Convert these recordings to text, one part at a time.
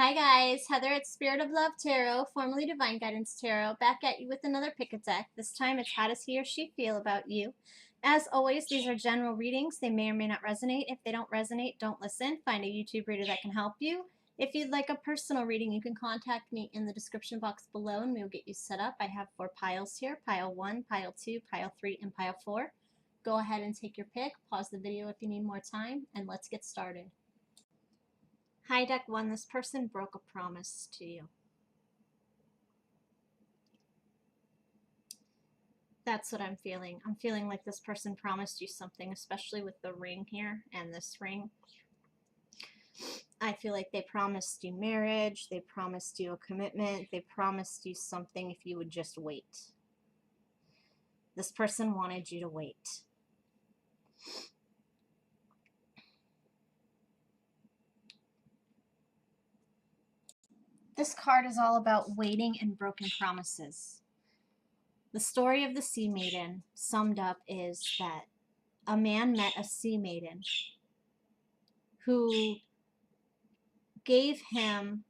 Hi guys, Heather at Spirit of Love Tarot, formerly Divine Guidance Tarot, back at you with another pick-a-deck. This time it's how does he or she feel about you. As always, these are general readings. They may or may not resonate. If they don't resonate, don't listen. Find a YouTube reader that can help you. If you'd like a personal reading, you can contact me in the description box below and we'll get you set up. I have 4 piles here, pile 1, pile 2, pile 3, and pile 4. Go ahead and take your pick, pause the video if you need more time, and let's get started. Hi, Deck 1. This person broke a promise to you. That's what I'm feeling. I'm feeling like this person promised you something, especially with the ring here and this ring. I feel like they promised you marriage. They promised you a commitment. They promised you something if you would just wait. This person wanted you to wait. This card is all about waiting and broken promises. The story of the sea maiden, summed up, is that a man met a sea maiden who gave him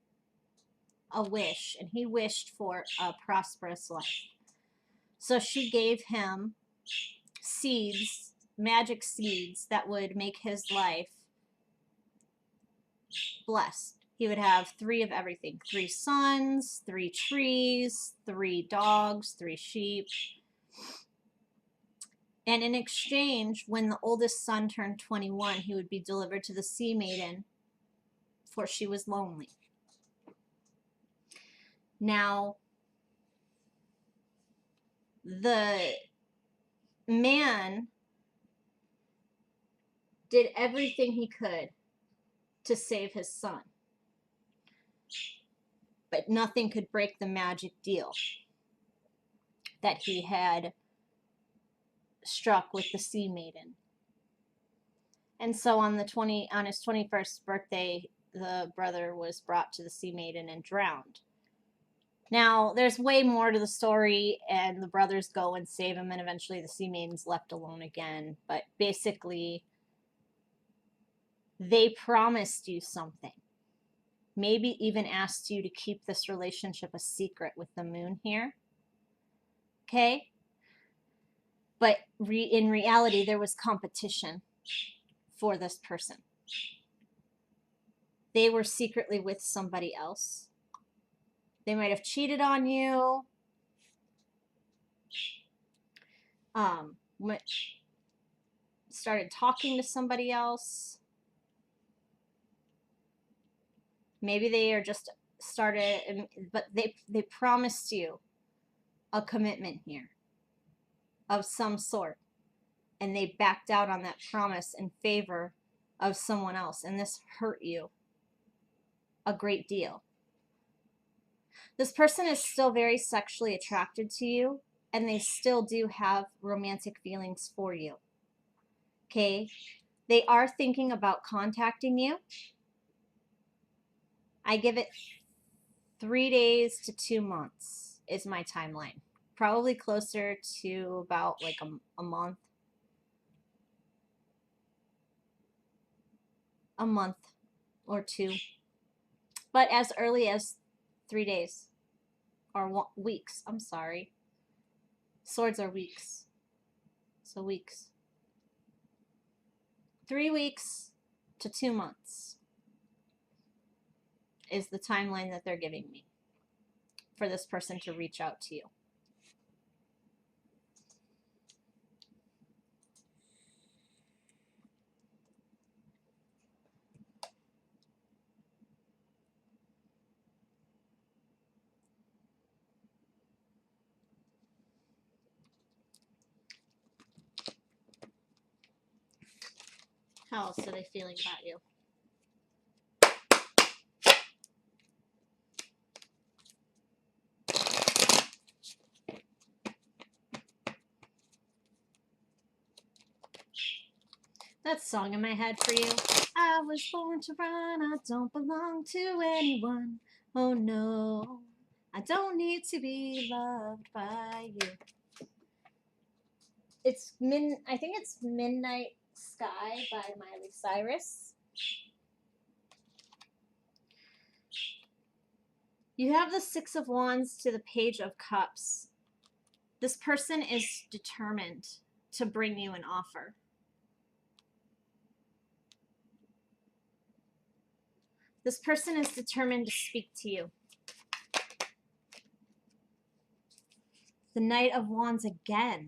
a wish, and he wished for a prosperous life. So she gave him seeds, magic seeds, that would make his life blessed. He would have 3 of everything: 3 sons, 3 trees, 3 dogs, 3 sheep. And in exchange, when the oldest son turned 21, he would be delivered to the sea maiden, for she was lonely. Now, the man did everything he could to save his son, but nothing could break the magic deal that he had struck with the sea maiden. And so on his 21st birthday, the brother was brought to the sea maiden and drowned. Now, there's way more to the story, and the brothers go and save him, and eventually the sea maiden's left alone again. But basically, they promised you something. Maybe even asked you to keep this relationship a secret with the moon here. Okay? But in reality, there was competition for this person. They were secretly with somebody else. They might have cheated on you. Started talking to somebody else. Maybe they are just started, but they promised you a commitment here of some sort, and they backed out on that promise in favor of someone else, and this hurt you a great deal. This person is still very sexually attracted to you, and they still do have romantic feelings for you. Okay? They are thinking about contacting you. I give it 3 days to 2 months is my timeline. Probably closer to about like a month. A month or 2. But as early as 3 days. Or weeks, I'm sorry. Swords are weeks. So weeks. 3 weeks to 2 months is the timeline that they're giving me for this person to reach out to you. How else are they feeling about you? That song in my head for you. I was born to run, I don't belong to anyone. Oh no, I don't need to be loved by you. I think it's Midnight Sky by Miley Cyrus. You have the Six of Wands to the Page of Cups. This person is determined to bring you an offer. This person is determined to speak to you. The Knight of Wands again.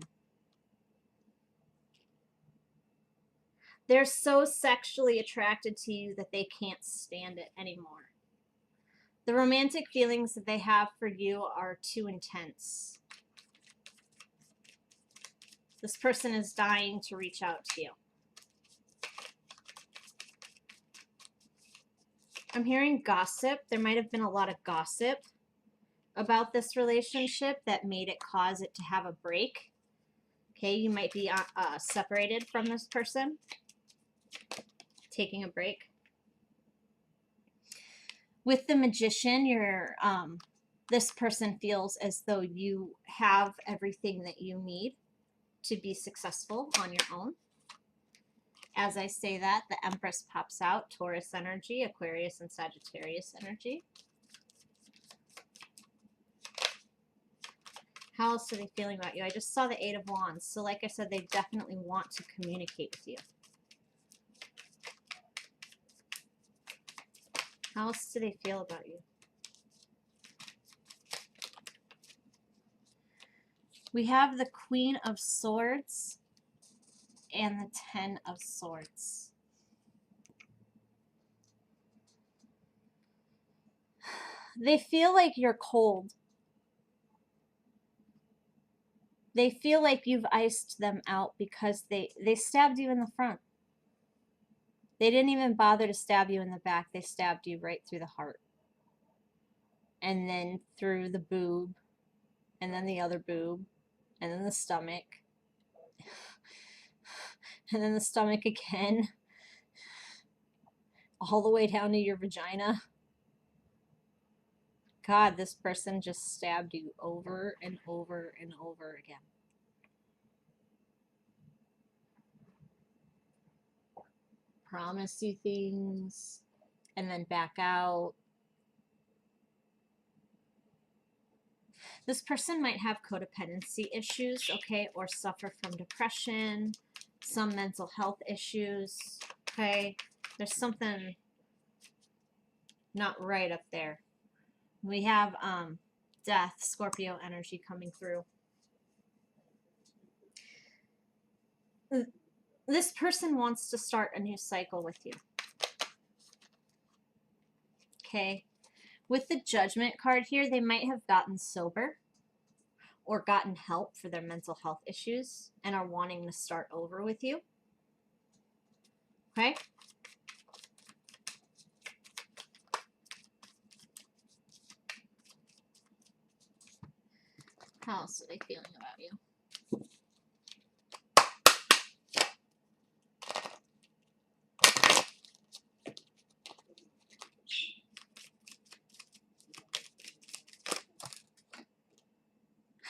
They're so sexually attracted to you that they can't stand it anymore. The romantic feelings that they have for you are too intense. This person is dying to reach out to you. I'm hearing gossip. There might have been a lot of gossip about this relationship that made it cause it to have a break. Okay, you might be separated from this person, taking a break. With the Magician, this person feels as though you have everything that you need to be successful on your own. As I say that, the Empress pops out, Taurus energy, Aquarius and Sagittarius energy. How else are they feeling about you? I just saw the Eight of Wands. So like I said, they definitely want to communicate with you. How else do they feel about you? We have the Queen of Swords and the Ten of Swords. They feel like you're cold. They feel like you've iced them out because they stabbed you in the front. They didn't even bother to stab you in the back. They stabbed you right through the heart. And then through the boob. And then the other boob. And then the stomach. And then the stomach again. All the way down to your vagina. God, this person just stabbed you over and over and over again. Promise you things and then back out. This person might have codependency issues, okay, or suffer from depression, some mental health issues, okay? There's something not right up there. We have death, Scorpio energy coming through. This person wants to start a new cycle with you. Okay. With the Judgment card here, they might have gotten sober or gotten help for their mental health issues and are wanting to start over with you. Okay. How else are they feeling about you?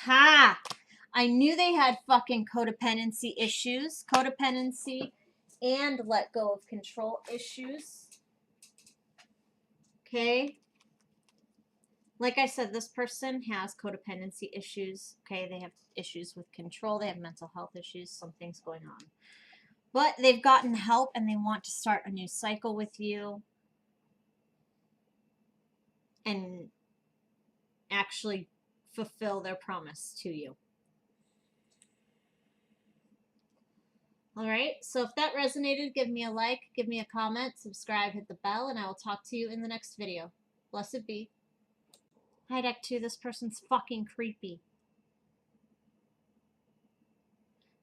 Ha! I knew they had fucking codependency issues. Codependency and let go of control issues. Okay? Like I said, this person has codependency issues. Okay? They have issues with control. They have mental health issues. Something's going on. But they've gotten help and they want to start a new cycle with you. And actually fulfill their promise to you. All right, so if that resonated, give me a like, give me a comment, subscribe, hit the bell, and I will talk to you in the next video. Blessed be. Hi, deck 2, this person's fucking creepy.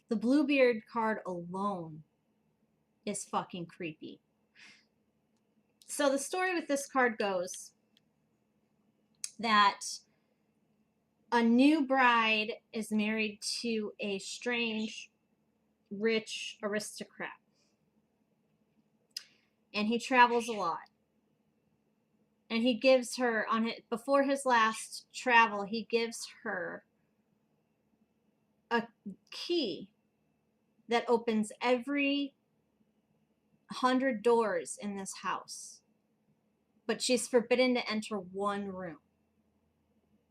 The Bluebeard card alone is fucking creepy. So the story with this card goes that a new bride is married to a strange, rich aristocrat. And he travels a lot. And he gives her, before his last travel, he gives her a key that opens every 100 doors in this house. But she's forbidden to enter one room.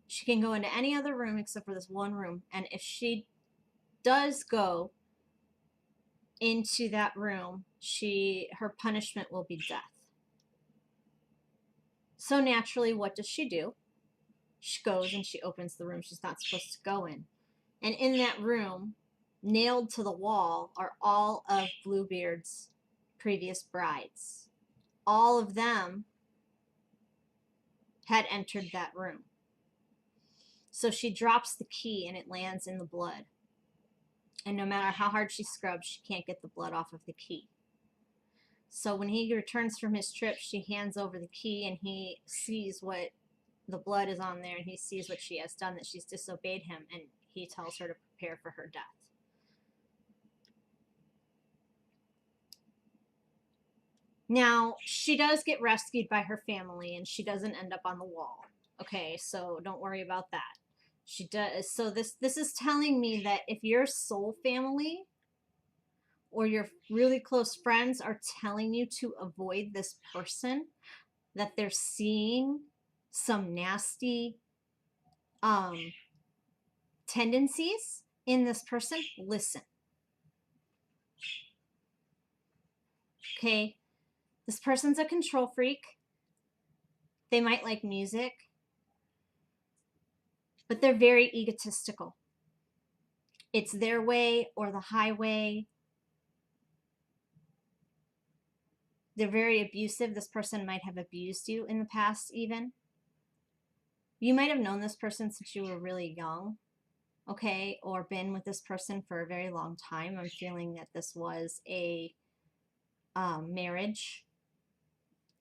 She can go into any other room except for this one room. And if she does go into that room, her punishment will be death. So naturally, what does she do? She goes and she opens the room she's not supposed to go in. And in that room, nailed to the wall, are all of Bluebeard's previous brides. All of them had entered that room. So she drops the key and it lands in the blood. And no matter how hard she scrubs, she can't get the blood off of the key. So when he returns from his trip, she hands over the key and he sees what the blood is on there, and he sees what she has done, that she's disobeyed him, and he tells her to prepare for her death. Now, she does get rescued by her family, and she doesn't end up on the wall. Okay, so don't worry about that. She does. So this is telling me that if your soul family or your really close friends are telling you to avoid this person, that they're seeing some nasty tendencies in this person, listen. Okay, this person's a control freak. They might like music, but they're very egotistical. It's their way or the highway. They're very abusive. This person might have abused you in the past even. You might have known this person since you were really young, okay, or been with this person for a very long time. I'm feeling that this was a marriage,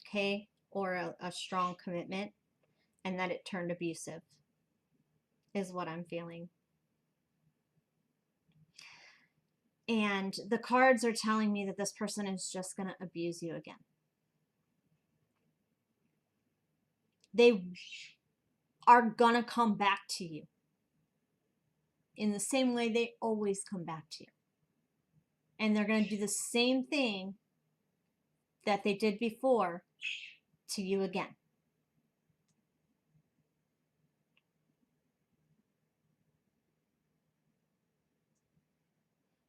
okay, or a strong commitment, and that it turned abusive is what I'm feeling. And the cards are telling me that this person is just going to abuse you again. They are going to come back to you in the same way they always come back to you. And they're going to do the same thing that they did before to you again.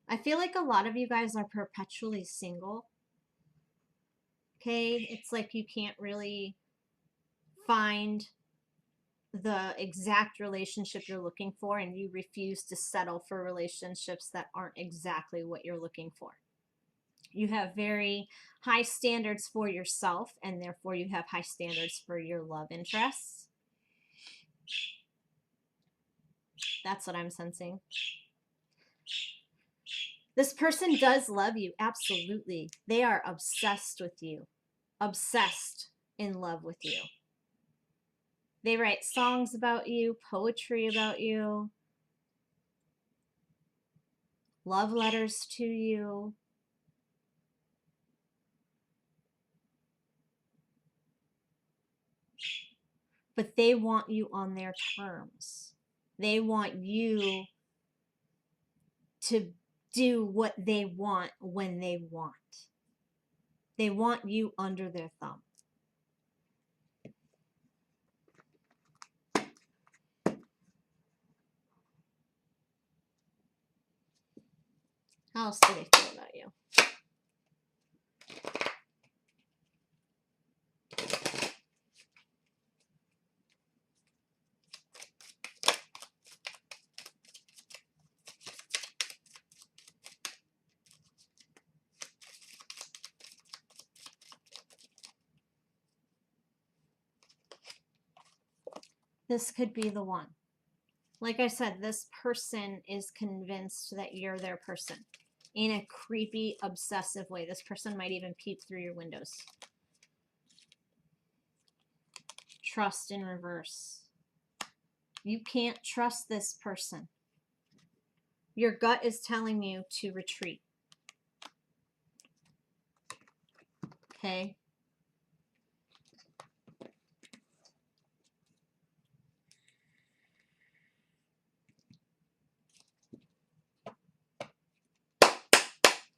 I feel like a lot of you guys are perpetually single. Okay, it's like you can't really find the exact relationship you're looking for, and you refuse to settle for relationships that aren't exactly what you're looking for. You have very high standards for yourself, and therefore you have high standards for your love interests. That's what I'm sensing. This person does love you, absolutely. They are obsessed with you, obsessed in love with you. They write songs about you, poetry about you, love letters to you. But they want you on their terms. They want you to do what they want when they want. They want you under their thumb. How else do they feel about you? This could be the one. Like I said, this person is convinced that you're their person in a creepy, obsessive way. This person might even peep through your windows. Trust in reverse. You can't trust this person. Your gut is telling you to retreat. Okay?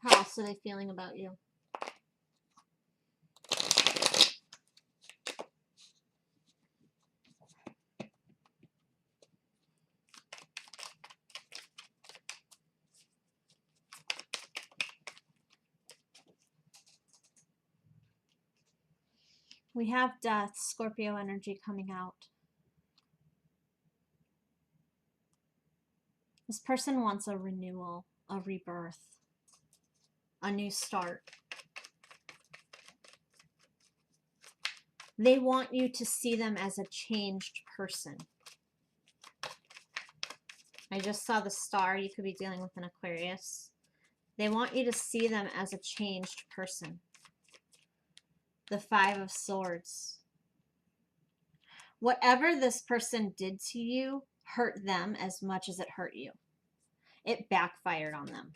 How else are they feeling about you? We have death, Scorpio energy coming out. This person wants a renewal, a rebirth, a new start. They want you to see them as a changed person. I just saw the star. You could be dealing with an Aquarius. They want you to see them as a changed person. The Five of Swords. Whatever this person did to you hurt them as much as it hurt you. It backfired on them.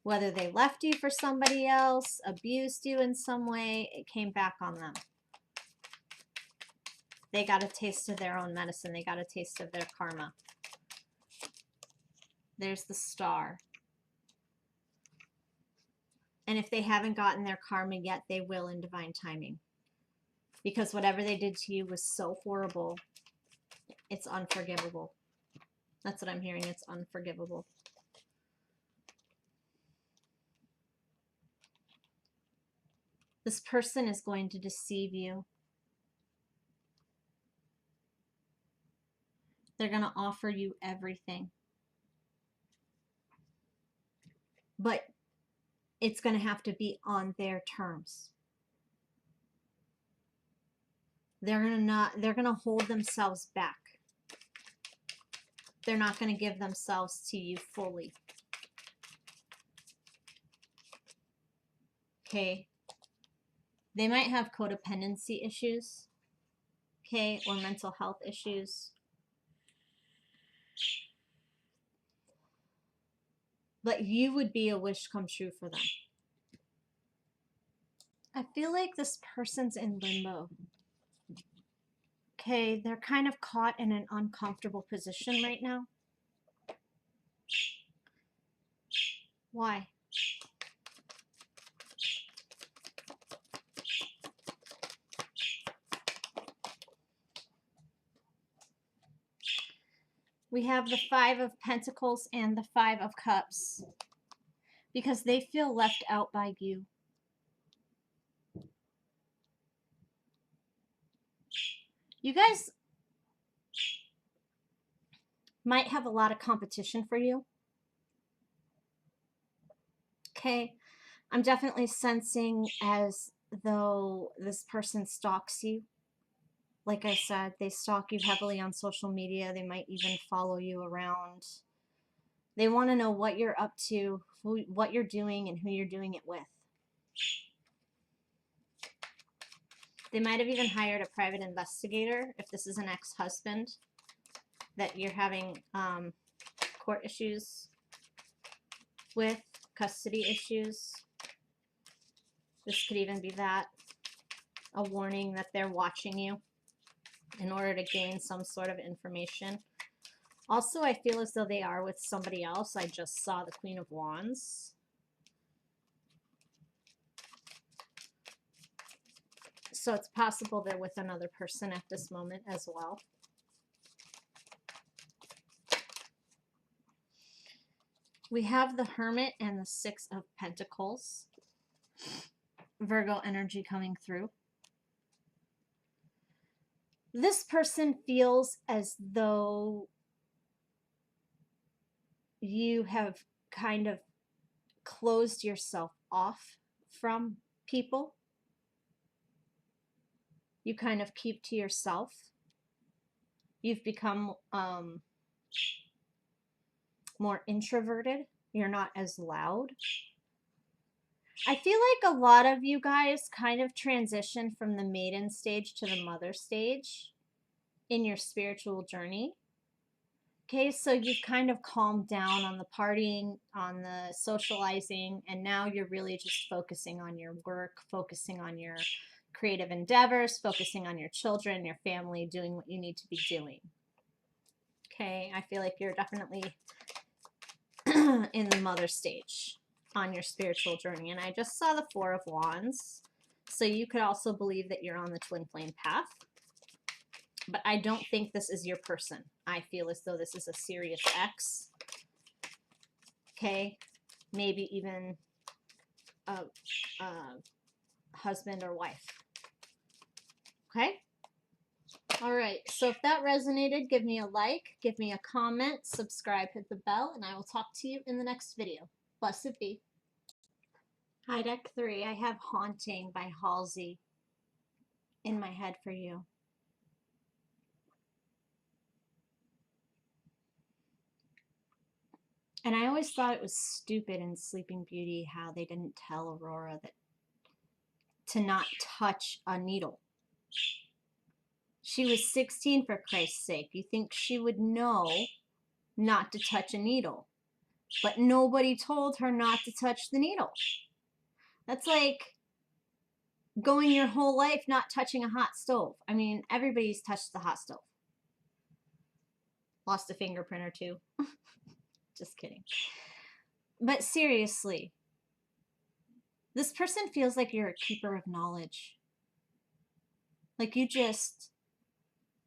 Whether they left you for somebody else, abused you in some way, it came back on them. They got a taste of their own medicine. They got a taste of their karma. There's the star. And if they haven't gotten their karma yet, they will in divine timing. Because whatever they did to you was so horrible, it's unforgivable. That's what I'm hearing. It's unforgivable. This person is going to deceive you. They're going to offer you everything. But it's going to have to be on their terms. They're going to hold themselves back. They're not going to give themselves to you fully. Okay. They might have codependency issues. Okay, or mental health issues. But you would be a wish come true for them. I feel like this person's in limbo. Okay, they're kind of caught in an uncomfortable position right now. Why? We have the Five of Pentacles and the Five of Cups. Because they feel left out by you. You guys might have a lot of competition for you. Okay, I'm definitely sensing as though this person stalks you. Like I said, they stalk you heavily on social media. They might even follow you around. They want to know what you're up to, what you're doing, and who you're doing it with. They might have even hired a private investigator if this is an ex-husband that you're having court issues with, custody issues. This could even be that. A warning that they're watching you in order to gain some sort of information. Also, I feel as though they are with somebody else. I just saw the Queen of Wands. So it's possible they're with another person at this moment as well. We have the Hermit and the Six of Pentacles. Virgo energy coming through. This person feels as though you have kind of closed yourself off from people. You kind of keep to yourself. You've become more introverted. You're not as loud. I feel like a lot of you guys kind of transition from the maiden stage to the mother stage in your spiritual journey. Okay, so you've kind of calmed down on the partying, on the socializing, and now you're really just focusing on your work, focusing on your creative endeavors, focusing on your children, your family, doing what you need to be doing. Okay, I feel like you're definitely in the mother stage on your spiritual journey. And I just saw the Four of Wands. So you could also believe that you're on the twin flame path. But I don't think this is your person. I feel as though this is a serious ex. Okay, maybe even a husband or wife. Okay? All right. So if that resonated, give me a like, give me a comment, subscribe, hit the bell, and I will talk to you in the next video. Blessed be. Hi, deck 3. I have Haunting by Halsey in my head for you. And I always thought it was stupid in Sleeping Beauty how they didn't tell Aurora that to not touch a needle. She was 16, for Christ's sake. You think she would know not to touch a needle. But nobody told her not to touch the needle. That's like going your whole life not touching a hot stove. I mean, everybody's touched the hot stove. Lost a fingerprint or two. Just kidding. But seriously, this person feels like you're a keeper of knowledge. Like you just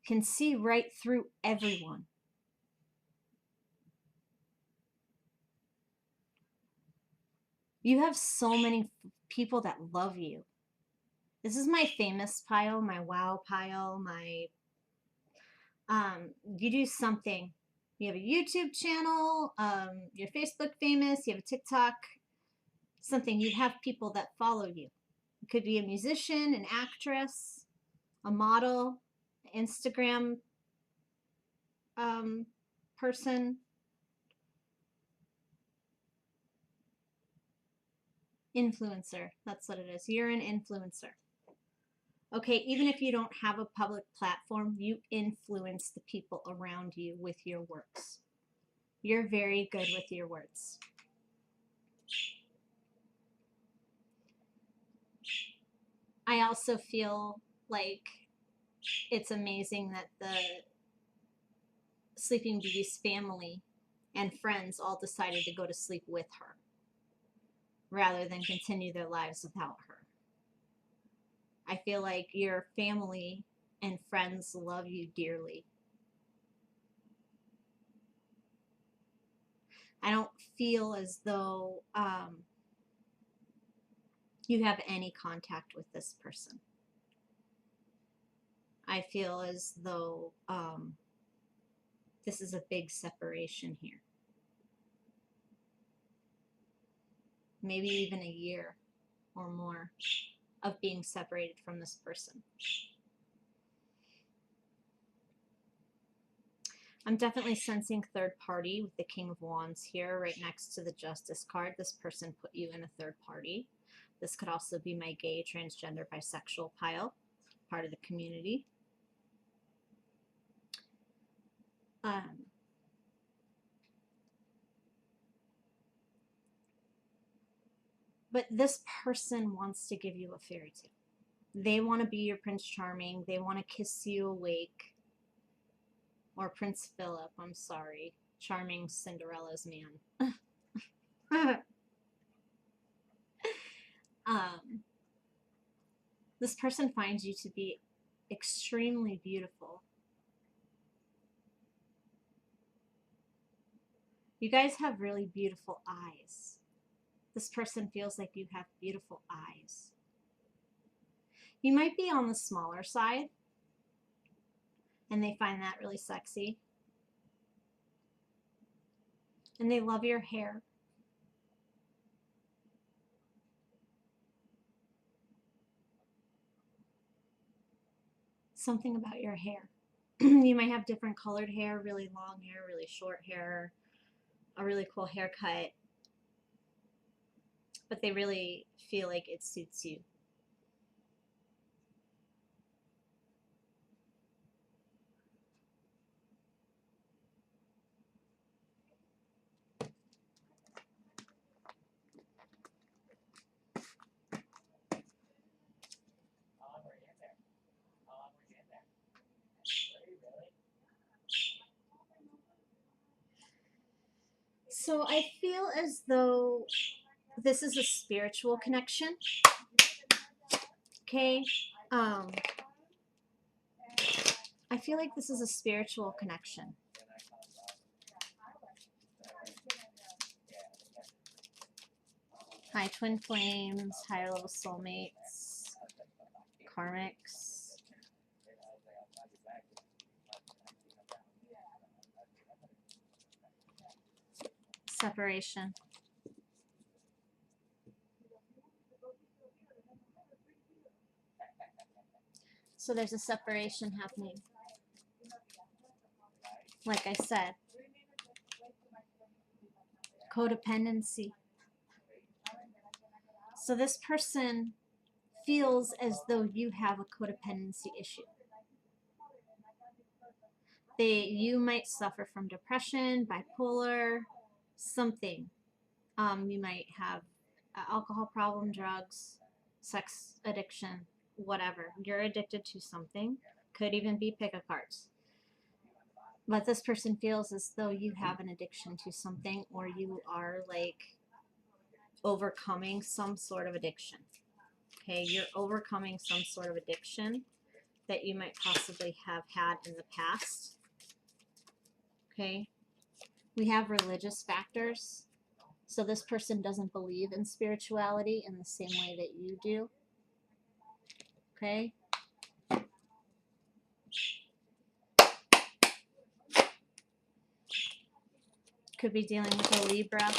can see right through everyone. You have so many people that love you. This is my famous pile, my wow pile, my, you do something. You have a YouTube channel, you're Facebook famous, you have a TikTok, something. You have people that follow you. It could be a musician, an actress, a model, Instagram person. Influencer, that's what it is. You're an influencer. Okay, even if you don't have a public platform, you influence the people around you with your words. You're very good with your words. I also feel like it's amazing that the Sleeping Beauty's family and friends all decided to go to sleep with her rather than continue their lives without her. I feel like your family and friends love you dearly. I don't feel as though you have any contact with this person. I feel as though this is a big separation here. Maybe even a year or more of being separated from this person. I'm definitely sensing third party with the King of Wands here right next to the Justice card. This person put you in a third party. This could also be my gay, transgender, bisexual pile, part of the community. But this person wants to give you a fairy tale. They want to be your Prince Charming. They want to kiss you awake. Or Prince Philip, I'm sorry. Charming Cinderella's man. This person finds you to be extremely beautiful. You guys have really beautiful eyes. This person feels like you have beautiful eyes. You might be on the smaller side, and they find that really sexy. And they love your hair. Something about your hair. You might have different colored hair, really long hair, really short hair, a really cool haircut. But they really feel like it suits you. So I feel as though this is a spiritual connection. Okay? I feel like this is a spiritual connection. Hi, twin flames, higher level soulmates, karmics. Separation. So there's a separation happening. Like I said, codependency. So this person feels as though you have a codependency issue. You might suffer from depression, bipolar, something. You might have alcohol problem, drugs, sex addiction, whatever. You're addicted to something. Could even be pick a cards. But this person feels as though you have an addiction to something, or you are like overcoming some sort of addiction. Okay, you're overcoming some sort of addiction that you might possibly have had in the past. Okay, we have religious factors. So this person doesn't believe in spirituality in the same way that you do. Okay? Could be dealing with a Libra.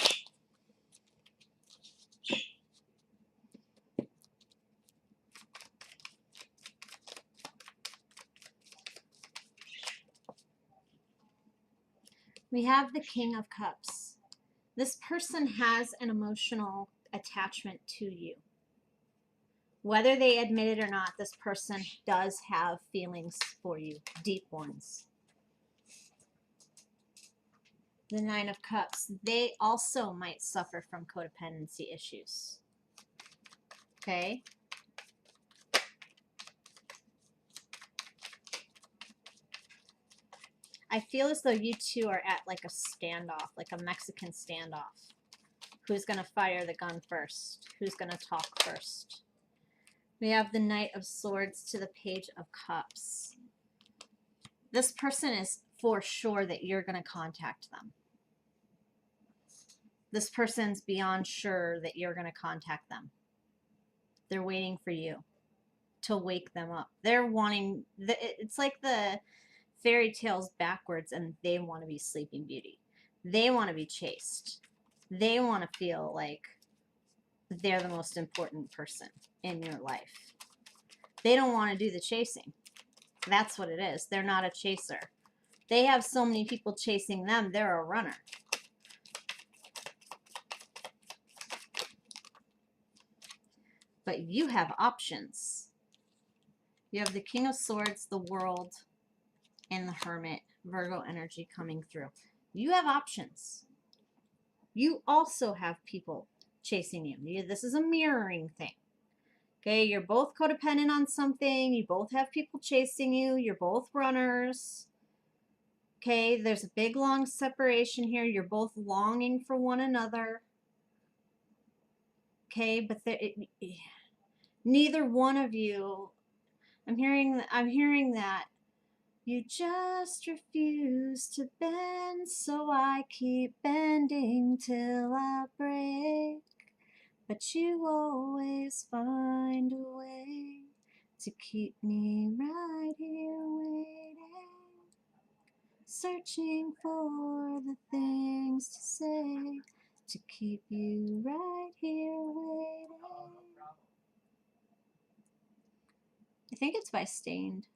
We have the King of Cups. This person has an emotional attachment to you. Whether they admit it or not, this person does have feelings for you, deep ones. The Nine of Cups, they also might suffer from codependency issues. Okay? I feel as though you two are at like a standoff, like a Mexican standoff. Who's going to fire the gun first? Who's going to talk first? We have the Knight of Swords to the Page of Cups. This person is for sure that you're going to contact them. This person's beyond sure that you're going to contact them. They're waiting for you to wake them up. They're wanting, it's like the fairy tales backwards, and they want to be Sleeping Beauty. They want to be chased. They want to feel like they're the most important person in your life. They don't want to do the chasing. That's what it is. They're not a chaser. They have so many people chasing them, they're a runner. But you have options. You have the King of Swords, the World, and the Hermit, Virgo energy coming through. You have options. You also have people chasing you. This is a mirroring thing. Okay, you're both codependent on something. You both have people chasing you. You're both runners. Okay, there's a big, long separation here. You're both longing for one another. Okay, but neither one of you, I'm hearing that you just refuse to bend, so I keep bending till I break. But you always find a way to keep me right here waiting, searching for the things to say to keep you right here waiting. I think it's by Stained.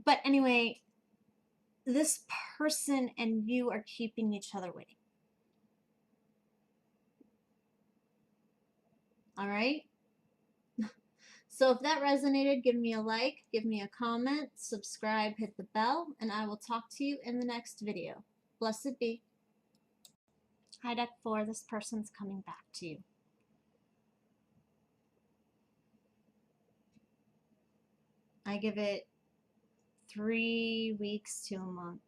But anyway, this person and you are keeping each other waiting. All right? So if that resonated, give me a like, give me a comment, subscribe, hit the bell, and I will talk to you in the next video. Blessed be. High deck 4, this person's coming back to you. I give it 3 weeks to a month.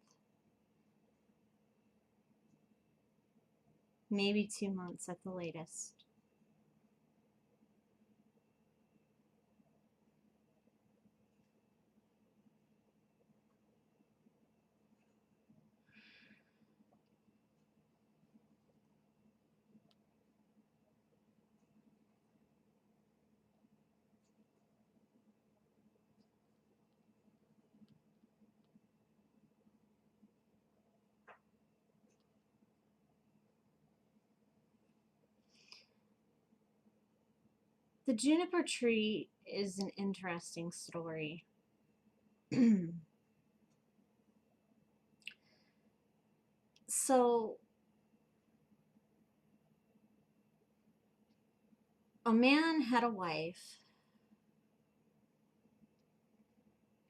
Maybe 2 months at the latest. The juniper tree is an interesting story. So, a man had a wife,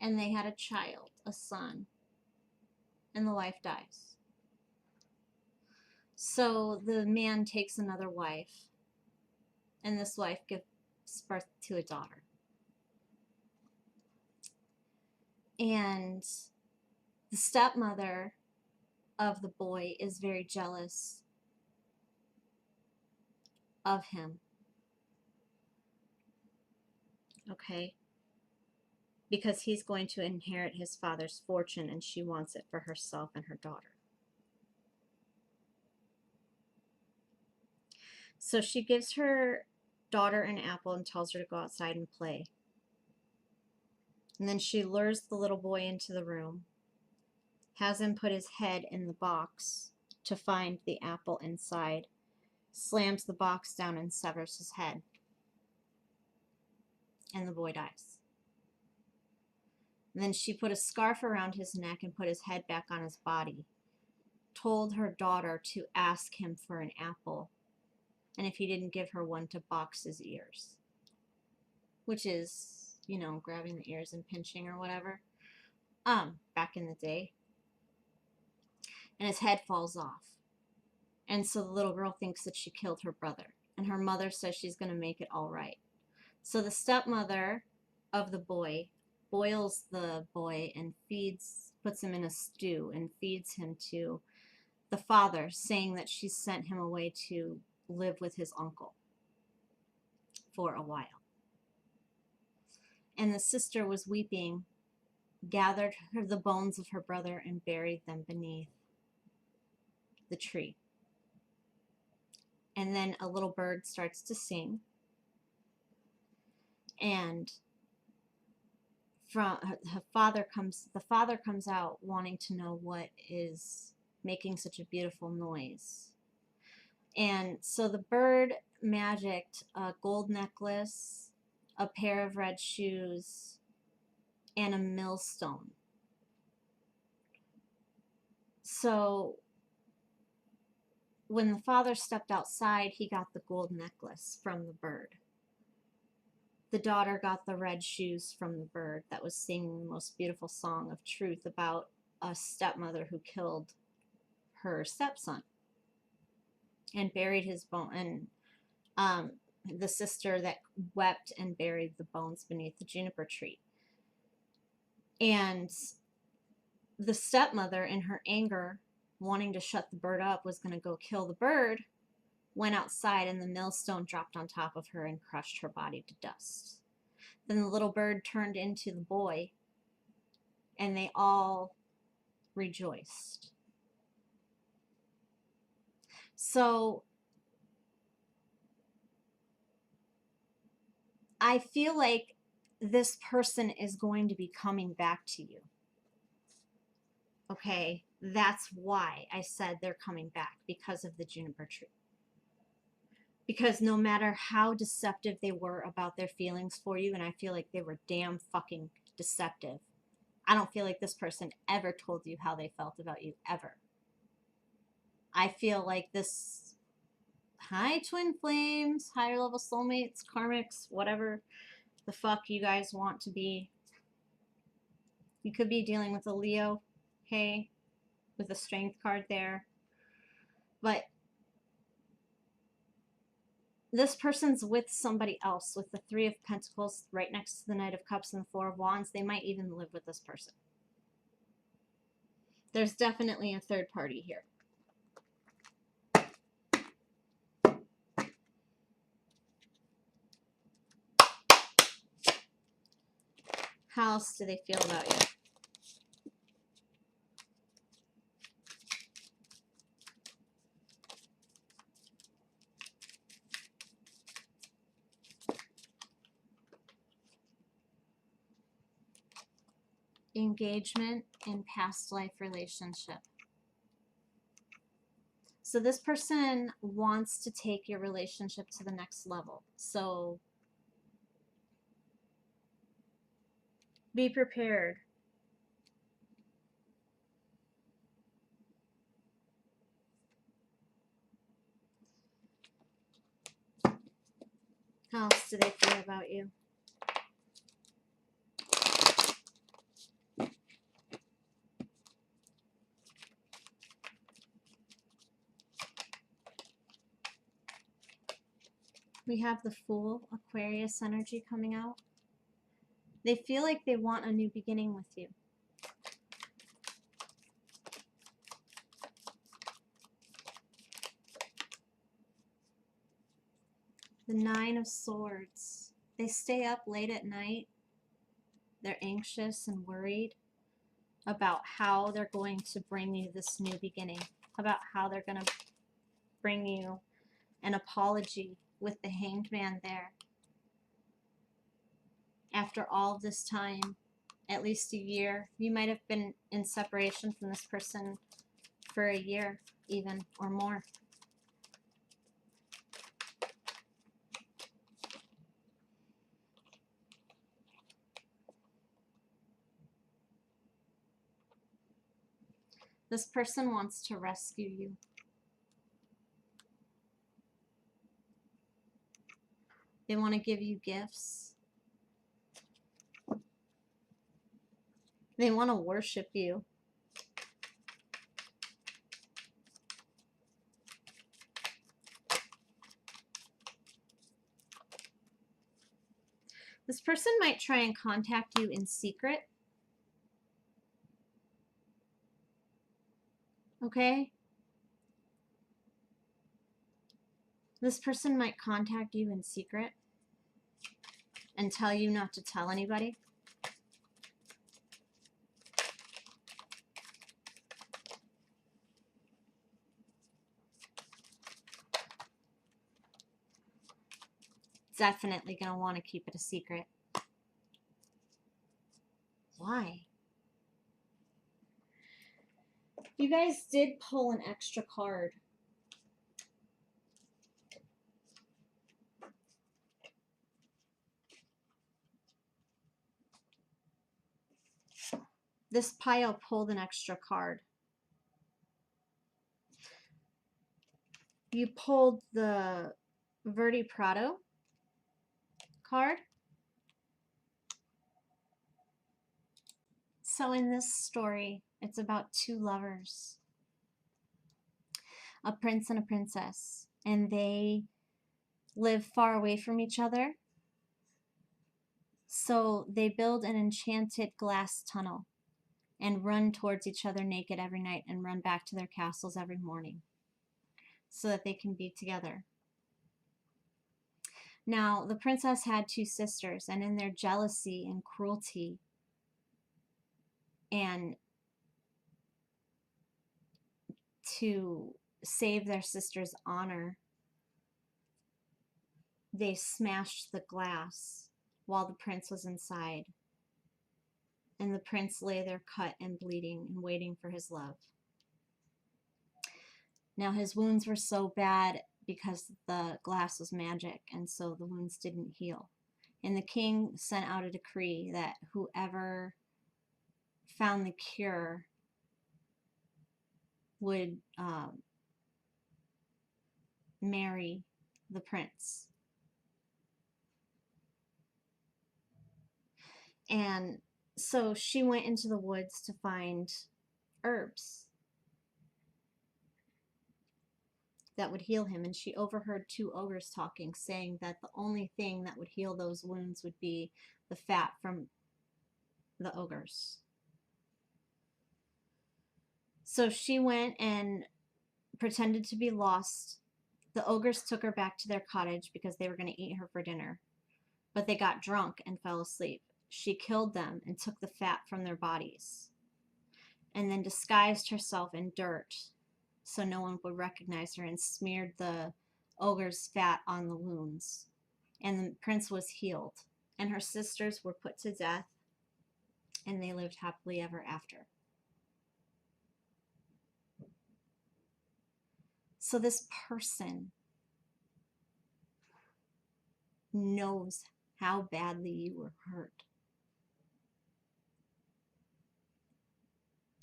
and they had a child, a son, and the wife dies. So the man takes another wife, and this wife gives birth to a daughter. And the stepmother of the boy is very jealous of him. Okay? Because he's going to inherit his father's fortune, and she wants it for herself and her daughter. So she gives her daughter an apple and tells her to go outside and play. And then she lures the little boy into the room, has him put his head in the box to find the apple inside, slams the box down and severs his head. And the boy dies. And then she put a scarf around his neck and put his head back on his body, told her daughter to ask him for an apple, and if he didn't give her one, to box his ears. Which is, you know, grabbing the ears and pinching or whatever. Back in the day. And his head falls off. And so the little girl thinks that she killed her brother. And her mother says she's going to make it all right. So the stepmother of the boy boils the boy and puts him in a stew and feeds him to the father, saying that she sent him away to live with his uncle for a while. And the sister was weeping, gathered the bones of her brother and buried them beneath the tree. And then a little bird starts to sing, and the father comes out wanting to know what is making such a beautiful noise. And so the bird magicked a gold necklace, a pair of red shoes, and a millstone. So when the father stepped outside, he got the gold necklace from the bird. The daughter got the red shoes from the bird that was singing the most beautiful song of truth about a stepmother who killed her stepson and buried his bone, and the sister that wept and buried the bones beneath the juniper tree. And the stepmother, in her anger, wanting to shut the bird up, was going to go kill the bird, went outside, and the millstone dropped on top of her and crushed her body to dust. Then the little bird turned into the boy, and they all rejoiced. So I feel like this person is going to be coming back to you. Okay, that's why I said they're coming back, because of the juniper tree. Because no matter how deceptive they were about their feelings for you, and I feel like they were damn fucking deceptive, I don't feel like this person ever told you how they felt about you, ever. I feel like this, hi twin flames, higher level soulmates, karmics, whatever the fuck you guys want to be. You could be dealing with a Leo, hey, with a strength card there. But this person's with somebody else, with the Three of Pentacles right next to the Knight of Cups and the Four of Wands. They might even live with this person. There's definitely a third party here. How else do they feel about you? Engagement in past life relationship. So this person wants to take your relationship to the next level. So Be prepared. How else do they feel about you? We have the Fool, Aquarius energy coming out. They feel like they want a new beginning with you. The Nine of Swords. They stay up late at night. They're anxious and worried about how they're going to bring you this new beginning, about how they're going to bring you an apology with the Hanged Man there. After all this time, at least a year, you might have been in separation from this person for a year even or more. This person wants to rescue you. They want to give you gifts. They want to worship you. This person might try and contact you in secret. Okay? This person might contact you in secret and tell you not to tell anybody. Definitely going to want to keep it a secret. Why? You guys did pull an extra card. This pile pulled an extra card. You pulled the Verdi Prado card. So in this story, it's about two lovers, a prince and a princess, and they live far away from each other. So they build an enchanted glass tunnel and run towards each other naked every night and run back to their castles every morning so that they can be together. Now, the princess had two sisters, and in their jealousy and cruelty and to save their sister's honor, they smashed the glass while the prince was inside. And the prince lay there cut and bleeding and waiting for his love. Now his wounds were so bad because the glass was magic, and so the wounds didn't heal. And the king sent out a decree that whoever found the cure would marry the prince. And so she went into the woods to find herbs that would heal him, and she overheard two ogres talking, saying that the only thing that would heal those wounds would be the fat from the ogres. So she went and pretended to be lost. The ogres took her back to their cottage because they were going to eat her for dinner, but they got drunk and fell asleep. She killed them and took the fat from their bodies, and then disguised herself in dirt so no one would recognize her, and smeared the ogre's fat on the wounds. And the prince was healed, and her sisters were put to death, and they lived happily ever after. So this person knows how badly you were hurt.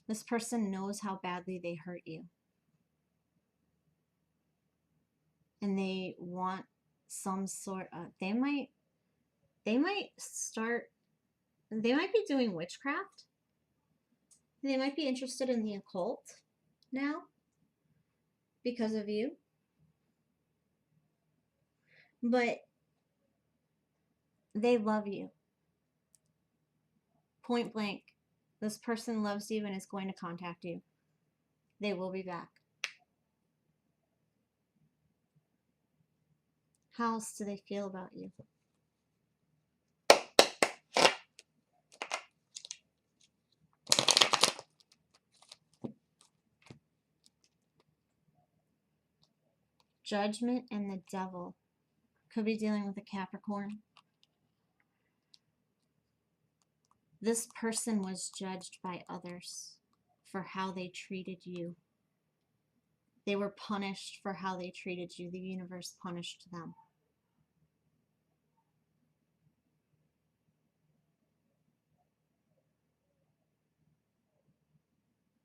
This person knows how badly they hurt you. And they want some sort of, they might be doing witchcraft. They might be interested in the occult now because of you. But they love you. Point blank. This person loves you and is going to contact you. They will be back. How else do they feel about you? Judgment and the Devil. Could be dealing with a Capricorn. This person was judged by others for how they treated you. They were punished for how they treated you. The universe punished them.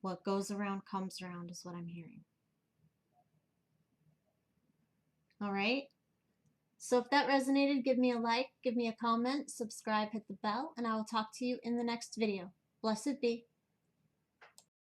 What goes around comes around is what I'm hearing. All right? So if that resonated, give me a like, give me a comment, subscribe, hit the bell, and I will talk to you in the next video. Blessed be.